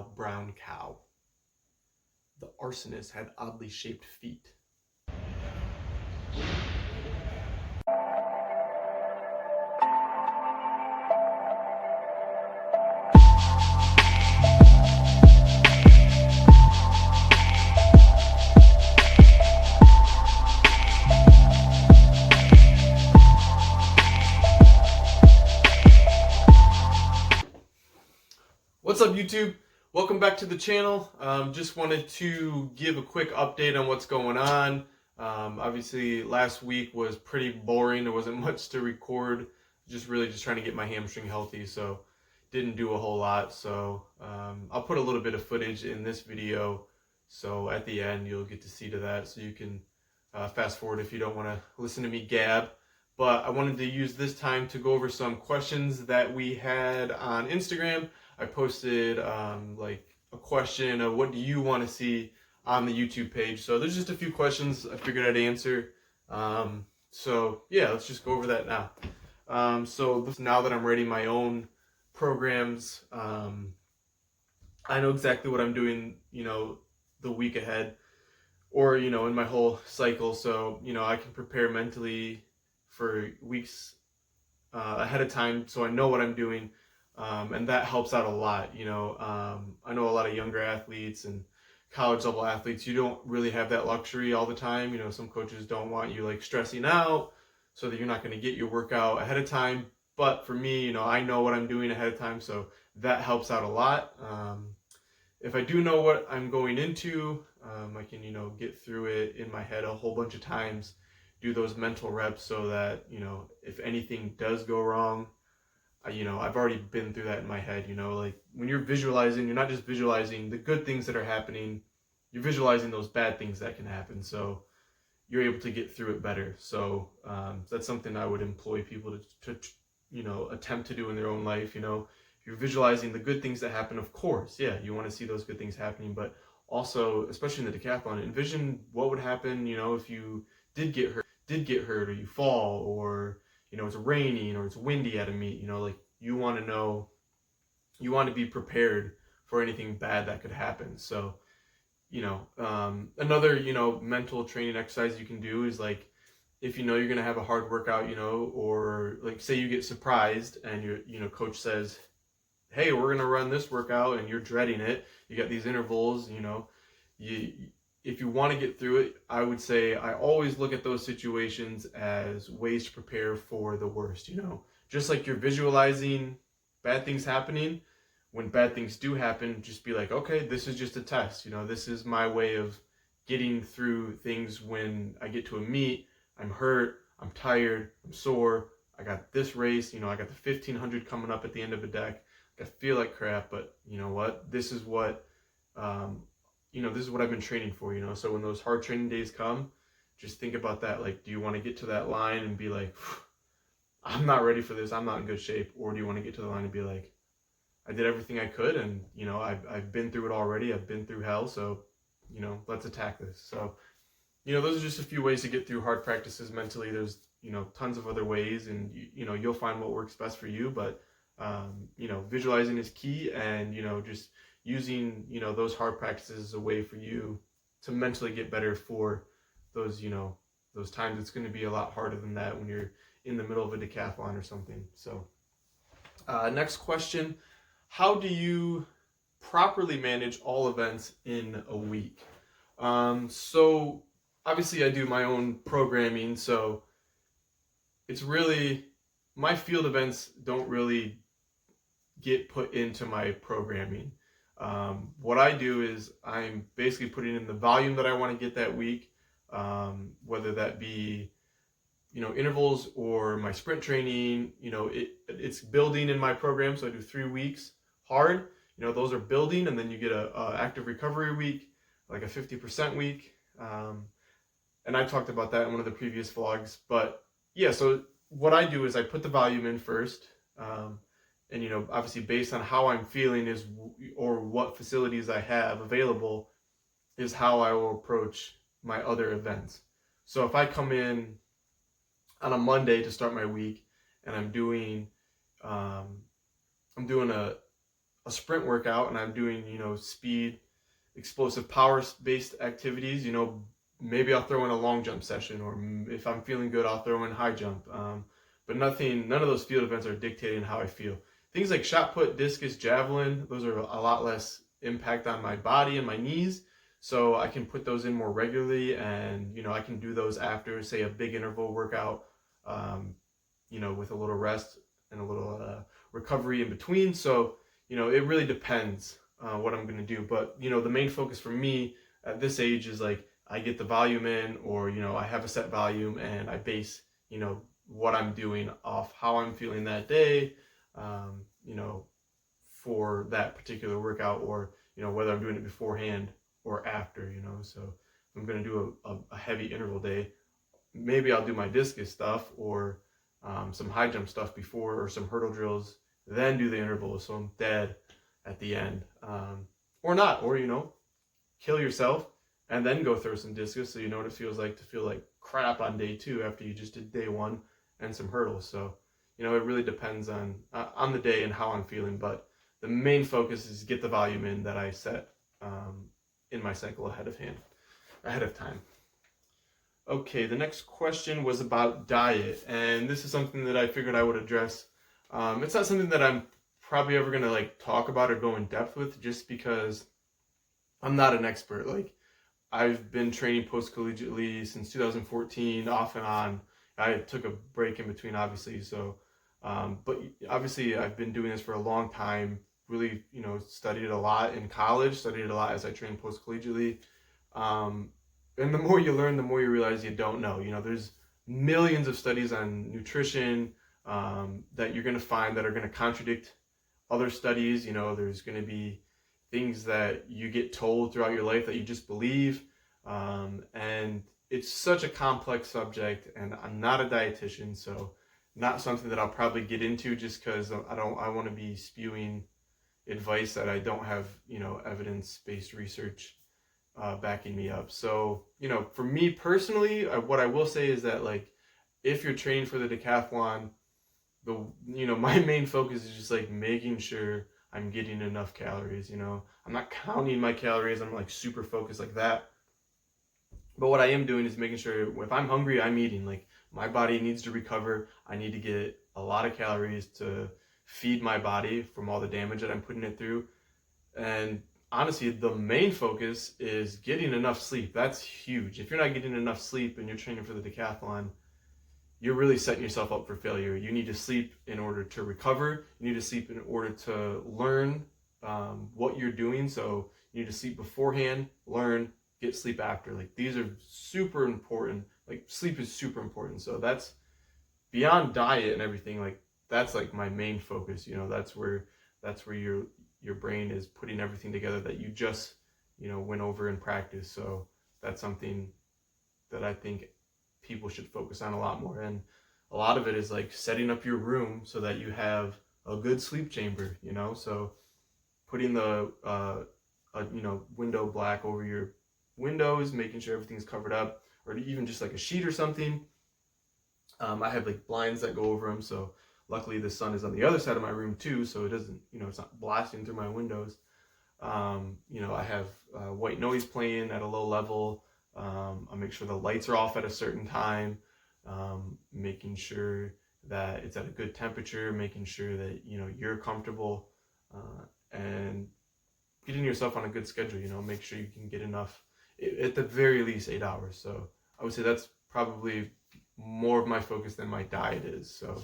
now brown cow. The arsonist had oddly shaped feet. What's up, YouTube? Welcome back to the channel. Just wanted to give a quick update on what's going on. Obviously, last week was pretty boring. There wasn't much to record. Just trying to get my hamstring healthy, so didn't do a whole lot. So I'll put a little bit of footage in this video. So at the end, you'll get to see to that. So you can fast forward if you don't want to listen to me gab. But I wanted to use this time to go over some questions that we had on Instagram. I posted like a question of what do you want to see on the YouTube page. So there's just a few questions I figured I'd answer. So yeah, let's just go over that now. So now that I'm writing my own programs, I know exactly what I'm doing, the week ahead or, in my whole cycle. So, I can prepare mentally for weeks ahead of time. So I know what I'm doing. And that helps out a lot. I know a lot of younger athletes and college level athletes, you don't really have that luxury all the time. Some coaches don't want you like stressing out so that you're not going to get your workout ahead of time. But for me, I know what I'm doing ahead of time, so that helps out a lot. If I do know what I'm going into, I can, get through it in my head a whole bunch of times, do those mental reps so that, if anything does go wrong, I've already been through that in my head. Like when you're visualizing, you're not just visualizing the good things that are happening, you're visualizing those bad things that can happen. So you're able to get through it better. So that's something I would employ people to attempt to do in their own life. You're visualizing the good things that happen. Of course, yeah, you want to see those good things happening, but also, especially in the decathlon, envision what would happen, if you did get hurt or you fall, or it's raining or it's windy at a meet. Like you want to know, you want to be prepared for anything bad that could happen. So, another, mental training exercise you can do is like, if you're going to have a hard workout, or like say you get surprised and coach says, hey, we're going to run this workout, and you're dreading it. You got these intervals, if you want to get through it, I would say I always look at those situations as ways to prepare for the worst. Just like you're visualizing bad things happening, when bad things do happen, just be like, okay, this is just a test. This is my way of getting through things when I get to a meet. I'm hurt, I'm tired, I'm sore. I got this race, I got the 1500 coming up at the end of a deck. I feel like crap, but you know what? This is what this is what I've been training for, So when those hard training days come, just think about that. Like, do you want to get to that line and be like, I'm not ready for this, I'm not in good shape? Or do you want to get to the line and be like, I did everything I could, and, I've been through it already. I've been through hell. So, let's attack this. So, those are just a few ways to get through hard practices mentally. There's, tons of other ways, and, you'll find what works best for you. But, visualizing is key, and, just using, those hard practices as a way for you to mentally get better for those, those times. It's going to be a lot harder than that when you're in the middle of a decathlon or something. So, next question. How do you properly manage all events in a week? So obviously I do my own programming, so it's really, my field events don't really get put into my programming. What I do is I'm basically putting in the volume that I want to get that week, whether that be, intervals or my sprint training. It's building in my program. So I do 3 weeks hard, those are building, and then you get a active recovery week, like a 50% week. And I talked about that in one of the previous vlogs. But yeah, so what I do is I put the volume in first. And, obviously based on how I'm feeling or what facilities I have available is how I will approach my other events. So if I come in on a Monday to start my week and I'm doing a a sprint workout and I'm doing, speed, explosive power based activities, maybe I'll throw in a long jump session, or if I'm feeling good, I'll throw in high jump. But none of those field events are dictating how I feel. Things like shot put, discus, javelin, those are a lot less impact on my body and my knees. So I can put those in more regularly, and, I can do those after, say, a big interval workout, with a little rest and a little recovery in between. So, it really depends what I'm going to do. But, the main focus for me at this age is like I get the volume in, or, I have a set volume and I base, what I'm doing off how I'm feeling that day, for that particular workout, or, whether I'm doing it beforehand or after, so if I'm going to do a heavy interval day, maybe I'll do my discus stuff or some high jump stuff before, or some hurdle drills, then do the interval so I'm dead at the end, or not, or, kill yourself and then go throw some discus so you know what it feels like to feel like crap on day 2 after you just did day 1 and some hurdles. So, it really depends on the day and how I'm feeling, but the main focus is get the volume in that I set in my cycle ahead of time. Okay, the next question was about diet, and this is something that I figured I would address. It's not something that I'm probably ever going to like talk about or go in depth with, just because I'm not an expert. Like, I've been training post-collegiately since 2014, off and on. I took a break in between, obviously, so but obviously I've been doing this for a long time. Really, studied it a lot in college, studied it a lot as I trained post-collegiately. And the more you learn, the more you realize you don't know. There's millions of studies on nutrition that you're going to find that are going to contradict other studies. There's going to be things that you get told throughout your life that you just believe. And it's such a complex subject, and I'm not a dietitian, so not something that I'll probably get into, just because I want to be spewing advice that I don't have, evidence-based research backing me up. So, for me personally, what I will say is that, like, if you're training for the decathlon, my main focus is just like making sure I'm getting enough calories. I'm not counting my calories. I'm like super focused like that. But what I am doing is making sure if I'm hungry, I'm eating. Like, my body needs to recover. I need to get a lot of calories to feed my body from all the damage that I'm putting it through. And honestly, the main focus is getting enough sleep. That's huge. If you're not getting enough sleep and you're training for the decathlon, you're really setting yourself up for failure. You need to sleep in order to recover. You need to sleep in order to learn what you're doing. So you need to sleep beforehand, learn, get sleep after. Like, these are super important. Like, sleep is super important. So that's beyond diet and everything. Like, that's like my main focus. That's where your brain is putting everything together that you just went over in practice. So that's something that I think people should focus on a lot more. And a lot of it is like setting up your room so that you have a good sleep chamber. So putting the window black over your windows, making sure everything's covered up, or even just like a sheet or something. I have like blinds that go over them, so luckily the sun is on the other side of my room too, so it doesn't, it's not blasting through my windows. I have white noise playing at a low level. I make sure the lights are off at a certain time, making sure that it's at a good temperature, making sure that, you're comfortable, and getting yourself on a good schedule. Make sure you can get enough, at the very least 8 hours. So I would say that's probably more of my focus than my diet is. So,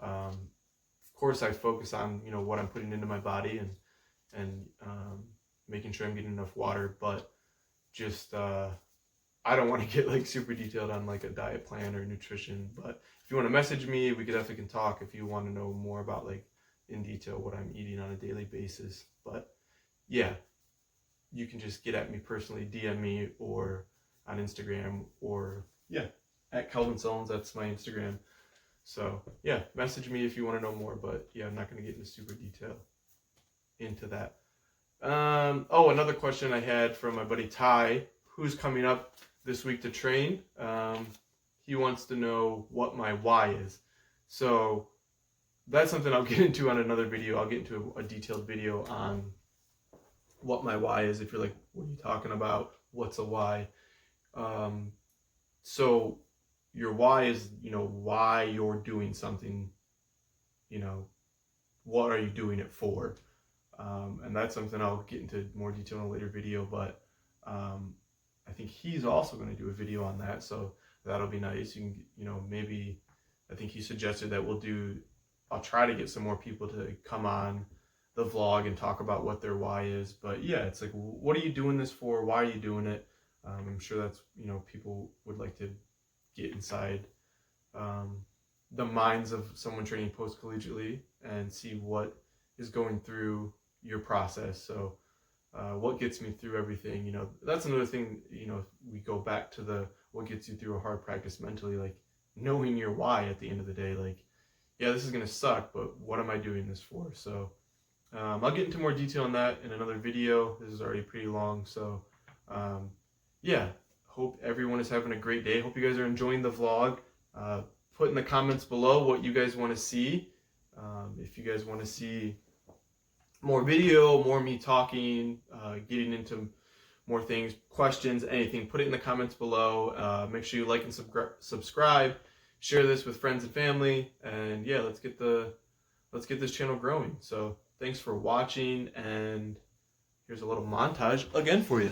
of course I focus on, what I'm putting into my body, and making sure I'm getting enough water, but just, I don't want to get like super detailed on like a diet plan or nutrition. But if you want to message me, we definitely can talk if you want to know more about like in detail what I'm eating on a daily basis. But yeah, you can just get at me personally, DM me, or on Instagram, or at Calvin Sullins. That's my Instagram. So yeah, message me if you want to know more. But yeah, I'm not going to get into super detail into that. Another question I had from my buddy Ty, who's coming up this week to train. He wants to know what my why is. So that's something I'll get into on another video. I'll get into a detailed video on what my why is. If you're like, what are you talking about? What's a why? So your why is, why you're doing something, what are you doing it for? And that's something I'll get into more detail in a later video, but I think he's also going to do a video on that, so that'll be nice. You can, maybe, I think he suggested that I'll try to get some more people to come on the vlog and talk about what their why is. But yeah, it's like, what are you doing this for? Why are you doing it? I'm sure that's, people would like to get inside the minds of someone training post-collegiately and see what is going through your process. So what gets me through everything, that's another thing, we go back to what gets you through a hard practice mentally, like knowing your why at the end of the day. Like, yeah, this is going to suck, but what am I doing this for? So I'll get into more detail on that in another video. This is already pretty long. So yeah, hope everyone is having a great day. Hope you guys are enjoying the vlog. Put in the comments below what you guys want to see. If you guys want to see more video, more me talking, getting into more things, questions, anything, put it in the comments below. Make sure you like and subscribe. Share this with friends and family, and yeah, let's get this channel growing. So thanks for watching, and here's a little montage again for you.